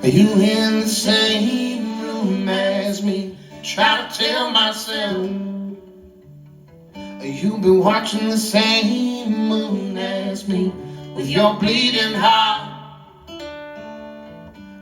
Are you in the same room as me? Try to tell myself. You've been watching the same moon as me with your bleeding heart.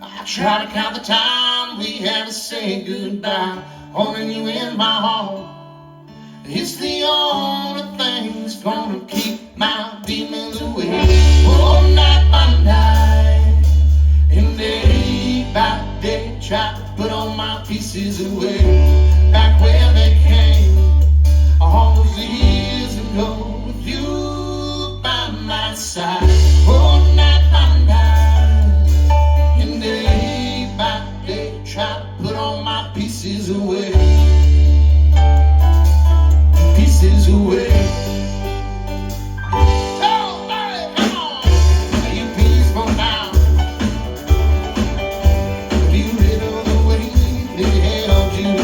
I try to count the time we had to say goodbye, holding you in my heart. It's the only thing that's gonna keep my demons away. Oh, night by night, and day by day, try to put all my pieces away, back where they came all those years ago, with you by my side. Oh, night by night, and day by day, try to put all my pieces away, pieces away. Oh, come on, are you peaceful now? Have you rid of the way they held you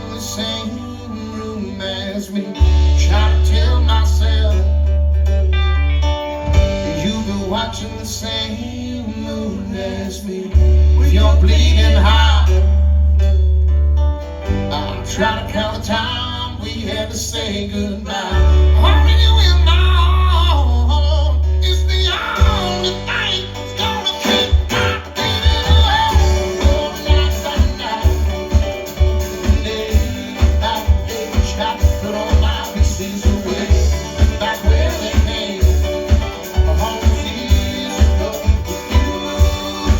in the same room as me. Try to tell myself you've been watching the same moon as me. With your bleeding heart, I'm trying to count the time we had to say goodbye. Holding you in my arms is the only thing that's gonna keep my baby alive. Oh, night by night, day by day, try to put all my pieces away back where they came. All these years ago, with you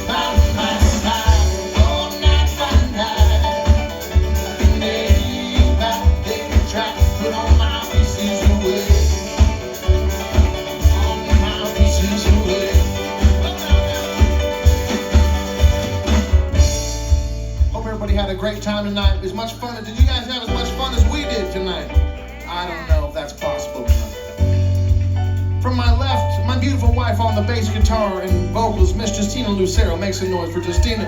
by my side. Oh, night by night, day by day, try to put all my pieces away. All my pieces away. Hope everybody had a great time tonight. As much fun. Did you guys have as much fun as we did tonight? I don't know if that's possible or not. From my left, my beautiful wife on the bass guitar and vocals, Miss Justina Lucero. Make some noise for Justina.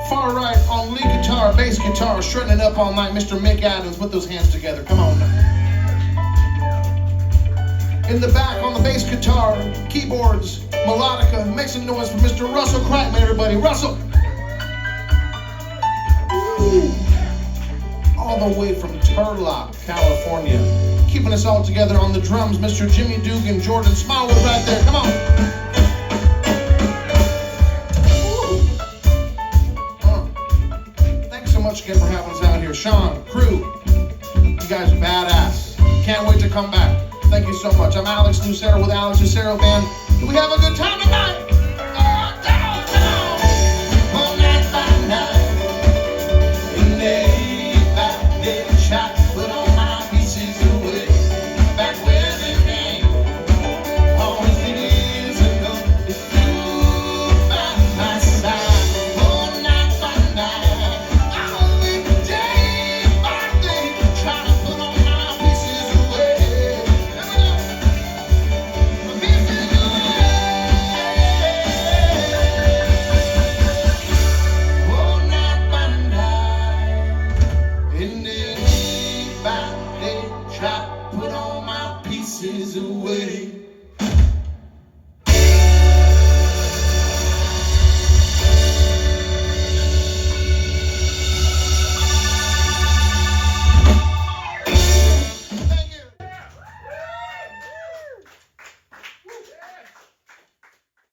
Far right on lead guitar, bass guitar, shredding it up all night, Mr. Mick Adams. Put those hands together. Come on now. In the back on the bass guitar, keyboards, melodica. Make some noise for Mr. Russell Crichton, everybody. Russell! Ooh. All the way from Turlock, California. Keeping us all together on the drums, Mr. Jimmy Dugan, Jordan Smallwood right there. Come on. Thanks so much again for having us out here. Sean, crew, you guys are badass. Can't wait to come back. Thank you so much. I'm Alex Lucero with Alex Lucero Band. Do we have a good time tonight?